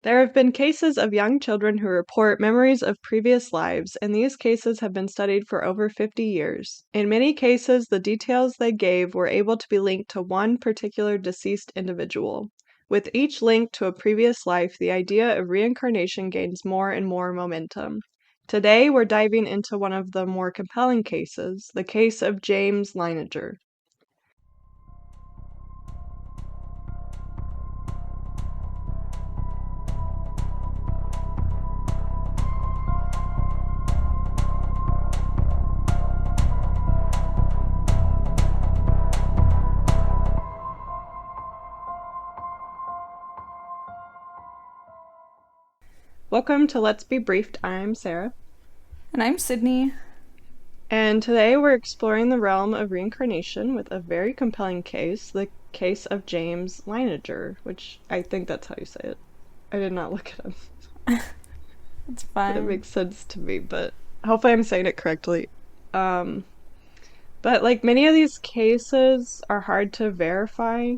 There have been cases of young children who report memories of previous lives, and these cases have been studied for over 50 years. In many cases, the details they gave were able to be linked to one particular deceased individual. With each link to a previous life, the idea of reincarnation gains more and more momentum. Today, we're diving into one of the more compelling cases, the case of James Leininger. Welcome to Let's Be Briefed. I'm Sarah. And I'm Sydney. And today we're exploring the realm of reincarnation with a very compelling case, the case of James Leininger, which I think that's how you say it. I did not look it up. It's It fine. makes sense to me, but hopefully I'm saying it correctly. Um, but like many of these cases are hard to verify.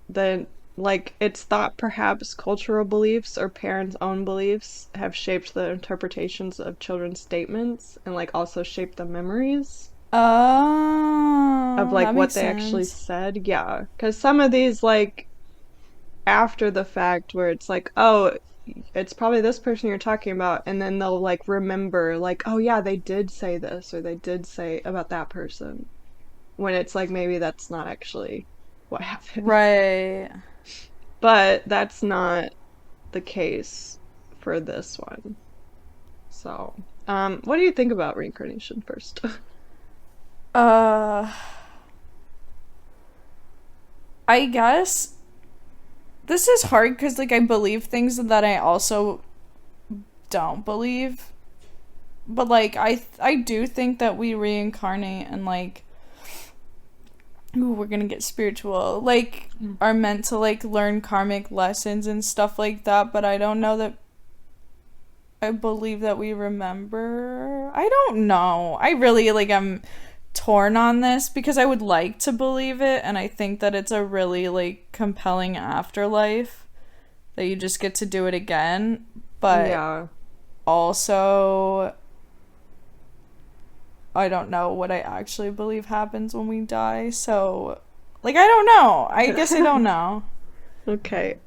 Then, like, it's thought perhaps cultural beliefs or parents' own beliefs have shaped the interpretations of children's statements and like also shaped the memories of Oh, like that what makes they actually sense. said. Yeah, because some of these like after the fact where it's like, oh, it's probably this person you're talking about, and then they'll like remember like, oh yeah, they did say this or they did say about that person when it's like maybe that's not actually what happened. Right. But that's not the case for this one. So, what do you think about reincarnation first? Uh, I guess this is hard because, like, I believe things that I also don't believe. But, like, I do think that we reincarnate and, like, ooh, we're gonna get spiritual. Like, are meant to, like, learn karmic lessons and stuff like that. But I don't know that I believe that we remember. I don't know. I really like I'm torn on this because I would like to believe it and I think that it's a really like compelling afterlife that you just get to do it again, but Yeah. also I don't know what I actually believe happens when we die. So like I don't know. I guess I don't know. Okay.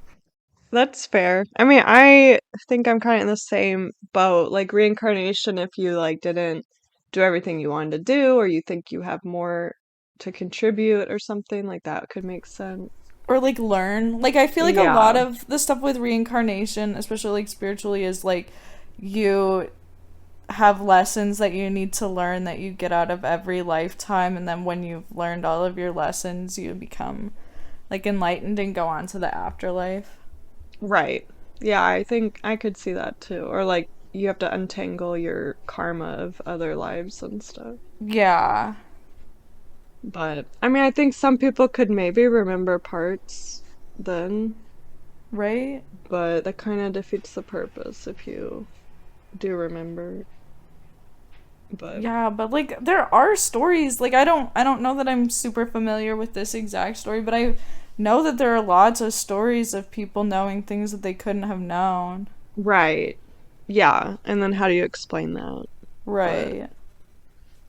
That's fair. I mean, I think I'm kind of in the same boat. Like reincarnation, if you like didn't do everything you wanted to do, or you think you have more to contribute or something like that could make sense. Or like learn. Like I feel like a lot Yeah, of the stuff with reincarnation, especially like spiritually, is like you have lessons that you need to learn that you get out of every lifetime, and then when you've learned all of your lessons you become like enlightened and go on to the afterlife. right. Yeah, I think I could see that too. Or like you have to untangle your karma of other lives and stuff. Yeah. But I mean, I think some people could maybe remember parts then, Right. but that kind of defeats the purpose if you do remember. But Yeah, but like there are stories, like I don't know that I'm super familiar with this exact story, but I know that there are lots of stories of people knowing things that they couldn't have known. right. Yeah, and then how do you explain that? But Right.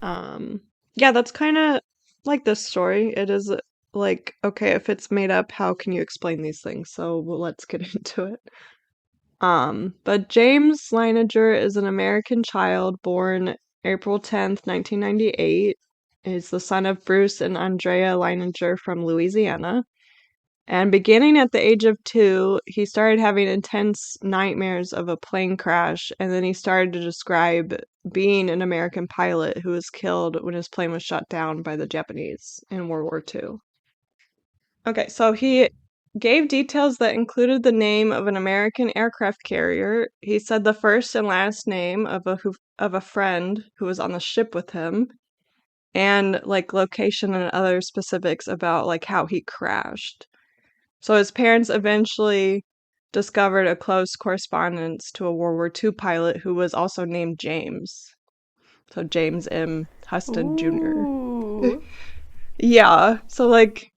um yeah, that's kind of like this story. It is like okay, if it's made up, how can you explain these things? So well, let's get into it. But James Leininger is an American child born April 10th, 1998. He's the son of Bruce and Andrea Leininger from Louisiana. And beginning at the age of 2, he started having intense nightmares of a plane crash, and then he started to describe being an American pilot who was killed when his plane was shot down by the Japanese in World War II. Okay, so he gave details that included the name of an American aircraft carrier. He said the first and last name of a friend who was on the ship with him, and like location and other specifics about like how he crashed. So his parents eventually discovered a close correspondence to a World War II pilot who was also named James. So James M. Huston Jr. Ooh. Yeah, so like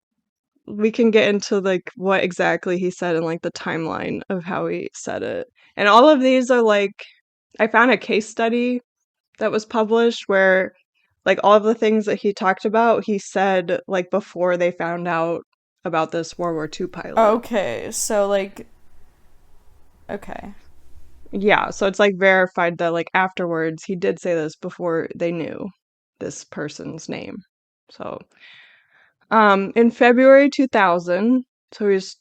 we can get into like what exactly he said and like the timeline of how he said it. And all of these are like I found a case study that was published where like all of the things that he talked about, he said like before they found out about this World War II pilot. Okay, so like, okay. Yeah, so it's like verified that like afterwards he did say this before they knew this person's name. So, in February 2000, so he's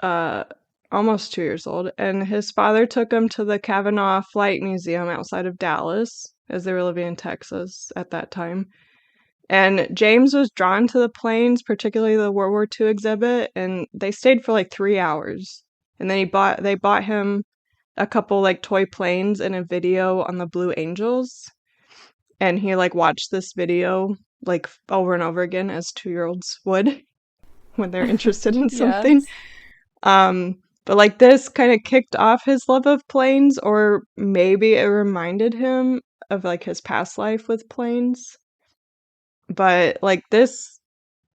uh almost 2 years old, and his father took him to the Kavanaugh Flight Museum outside of Dallas, as they were living in Texas at that time. And James was drawn to the planes, particularly the World War II exhibit, and they stayed for like 3 hours. And then they bought him a couple like toy planes and a video on the Blue Angels. And he like watched this video like over and over again as 2-year-olds would when they're interested in something. Yes. But like this kind of kicked off his love of planes, or maybe it reminded him of like his past life with planes. But like this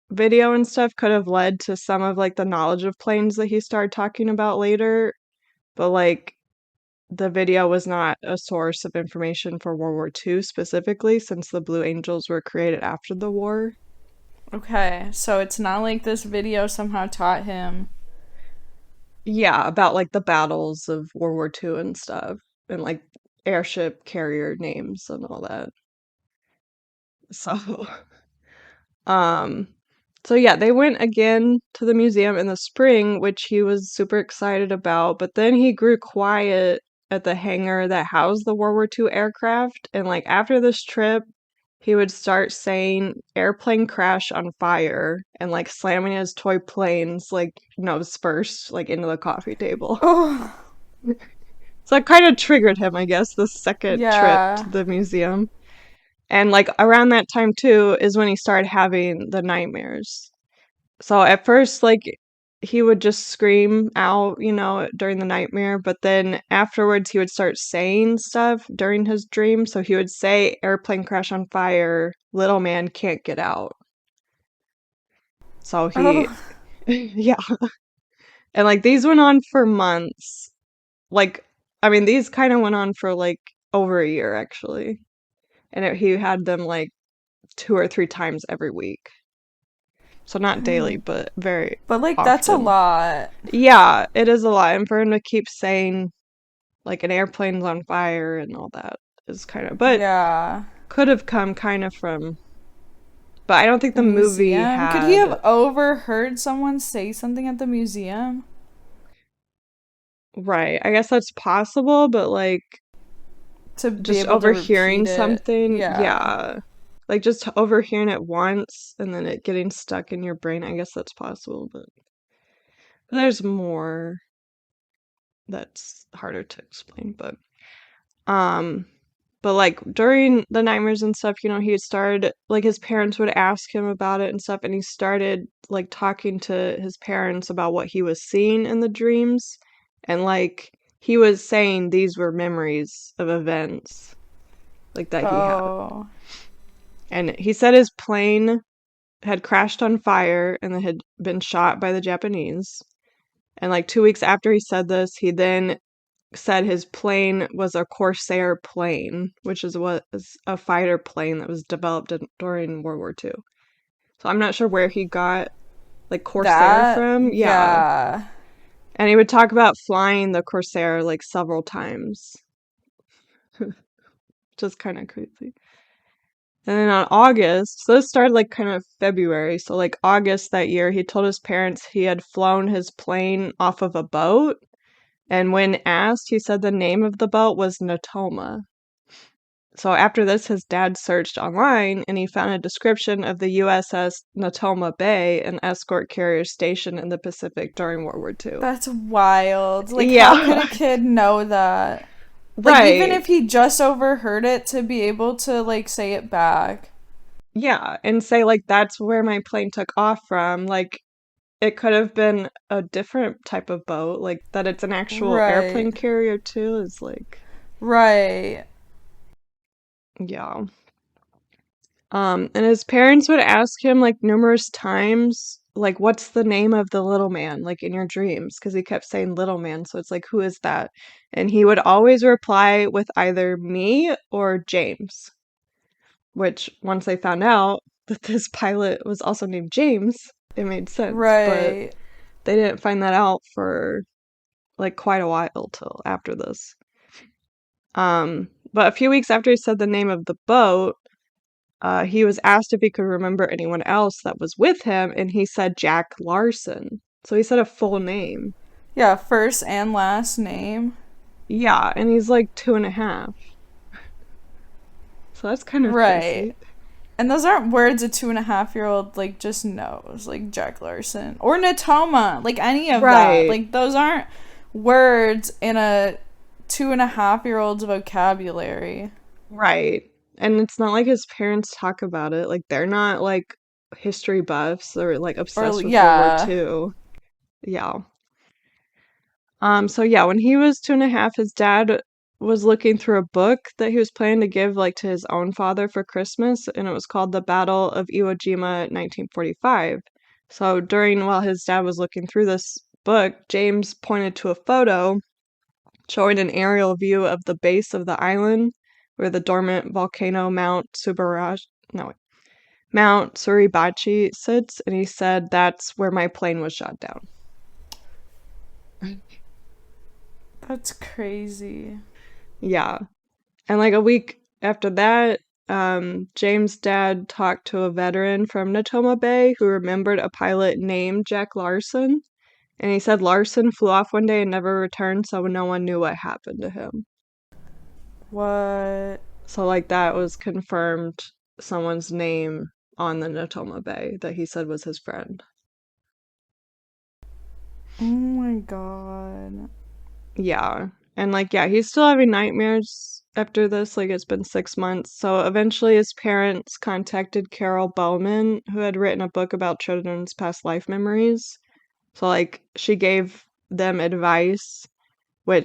video and stuff could have led to some of like the knowledge of planes that he started talking about later, but like the video was not a source of information for World War II specifically, since the Blue Angels were created after the war. Okay, so it's not like this video somehow taught him. Yeah, about like the battles of World War II and stuff, and like airship carrier names and all that. So, um, so yeah, they went again to the museum in the spring, which he was super excited about, but then he grew quiet at the hangar that housed the World War II aircraft, and like after this trip, he would start saying airplane crash on fire and like slamming his toy planes like nose first like into the coffee table. Oh, So it kind of triggered him, I guess, the second trip to yeah. the museum. And like around that time too is when he started having the nightmares. So at first, like he would just scream out, during the nightmare, but then afterwards he would start saying stuff during his dream. So he would say, "Airplane crash on fire, little man can't get out." So he, Oh, yeah. And like these went on for months. Like, I mean, these kind of went on for like over a year actually. And he had them like 2 or 3 times every week. So not daily, but very but like that's a often. lot. Yeah, it is a lot. And for him to keep saying like an airplane's on fire and all that is kind of, but Yeah. could have come kind of from, but I don't think The the movie museum. Could he had, have overheard someone say something at the museum right. I guess that's possible, but like to be just able to overhearing repeat it? something, Yeah. yeah. Like just overhearing it once and then it getting stuck in your brain, I guess that's possible, but there's more that's harder to explain, um but like during the nightmares and stuff, he had started like his parents would ask him about it and stuff, and he started like talking to his parents about what he was seeing in the dreams, and like he was saying these were memories of events like that he had. Oh. And he said his plane had crashed on fire and then had been shot by the Japanese. And like 2 weeks after he said this, he then said his plane was a Corsair plane, which was a fighter plane that was developed during World War II. So I'm not sure where he got like Corsair That, from. Yeah. yeah. And he would talk about flying the Corsair like several times, which is kind of crazy. And then on August, so this started like kind of February, so like August that year, he told his parents he had flown his plane off of a boat. And when asked, he said the name of the boat was Natoma. So after this, his dad searched online and he found a description of the USS Natoma Bay, an escort carrier stationed in the Pacific during World War II. That's wild. Like, how could Yeah, a kid know that? Like, even right. if he just overheard it, to be able to, like, say it back. Yeah, and say like that's where my plane took off from. Like it could have been a different type of boat, like that it's an actual Right. airplane carrier too is like, Right. yeah. And his parents would ask him like numerous times, like, what's the name of the little man, like, in your dreams? Because he kept saying little man, so it's like, who is that? And he would always reply with either me or James, which once they found out that this pilot was also named James, it made sense, but Right. they didn't find that out for like quite a while till after this. But a few weeks after he said the name of the boat, he was asked if he could remember anyone else that was with him, and he said Jack Larson. So he said a full name. Yeah, first and last name. Yeah, and he's like 2.5. So that's kind of Right. crazy. And those aren't words a 2.5-year-old like just knows, like Jack Larson or Natoma, like any of that. Right, Like those aren't words in a 2.5-year-old's vocabulary. right. And it's not like his parents talk about it. Like they're not like history buffs or like Or obsessed with World War yeah, II. Yeah. So yeah, when he was 2.5, his dad was looking through a book that he was planning to give like to his own father for Christmas, and it was called The Battle of Iwo Jima, 1945. So while his dad was looking through this book, James pointed to a photo showing an aerial view of the base of the island where the dormant volcano Mount Suribachi sits, and he said that's where my plane was shot down. that's crazy. Yeah. And like a week after that, James' dad talked to a veteran from Natoma Bay who remembered a pilot named Jack Larson. And he said Larson flew off one day and never returned, so no one knew what happened to him. What? So, like, that was confirmed someone's name on the Natoma Bay that he said was his friend. Oh my god. Yeah. And like, yeah, he's still having nightmares after this. Like, it's been 6 months. So eventually his parents contacted Carol Bowman, who had written a book about children's past life memories. So, like, she gave them advice,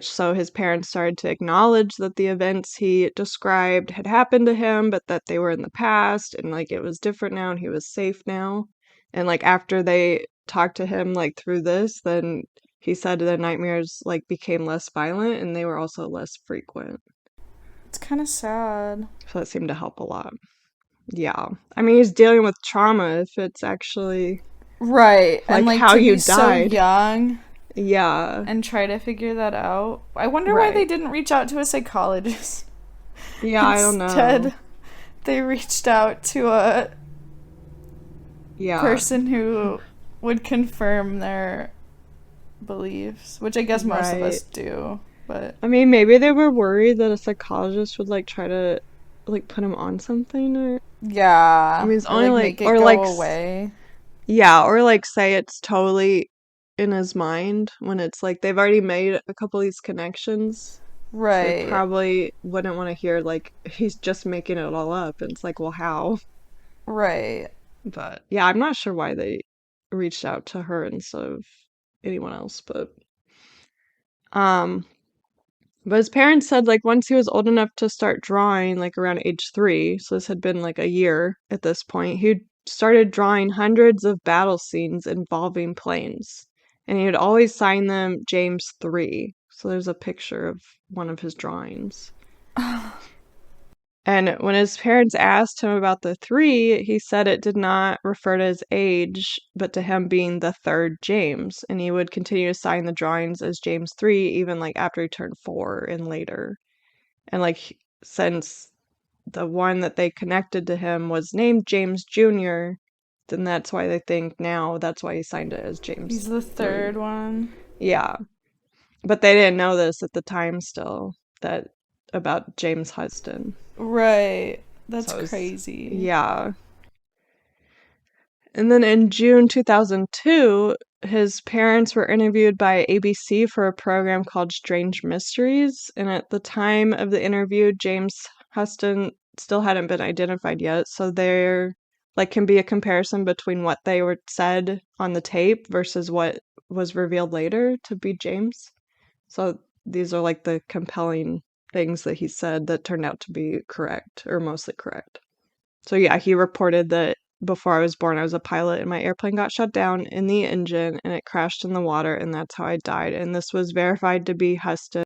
so his parents started to acknowledge that the events he described had happened to him, but that they were in the past and like it was different now and he was safe now. And like after they talked to him like through this, then he said the nightmares like became less violent and they were also less frequent. It's kind of sad. So that seemed to help a lot. Yeah. I mean, he's dealing with trauma if it's actually Right. And like like how to you be so died. young Yeah. and try to figure that out. I wonder why they Right. didn't reach out to a psychologist. Yeah, I don't know. Instead, they reached out to a Yeah. person who would confirm their beliefs, which I guess most of Right. us do. But I mean, maybe they were worried that a psychologist would like try to like put him on something or I yeah, mean, it's or only like like make it or go like away. yeah, or like say it's totally in his mind when it's like they've already made a couple of these connections. So they Right, probably wouldn't want to hear like he's just making it all up and it's like, well, how? right. But yeah, I'm not sure why they reached out to her instead of anyone else, um but his parents said like once he was old enough to start drawing, like around age 3, so this had been like a year at this point, he started drawing hundreds of battle scenes involving planes. And he would always sign them James 3. So there's a picture of one of his drawings. And when his parents asked him about the 3, he said it did not refer to his age, but to him being the third James. And he would continue to sign the drawings as James 3 even like after he turned 4 and later. And like since the one that they connected to him was named James Jr., then that's why they think now that's why he signed it as James He's the 3. third one. Yeah. But they didn't know this at the time still that about James Huston. Right. That's So it was, crazy. yeah. And then in June 2002, his parents were interviewed by ABC for a program called Strange Mysteries. And at the time of the interview, James Huston still hadn't been identified yet. So there like can be a comparison between what they were said on the tape versus what was revealed later to be James. So these are like the compelling things that he said that turned out to be correct or mostly correct. So yeah, he reported that before I was born, I was a pilot, and my airplane got shut down in the engine and it crashed in the water, and that's how I died. And this was verified to be Heston.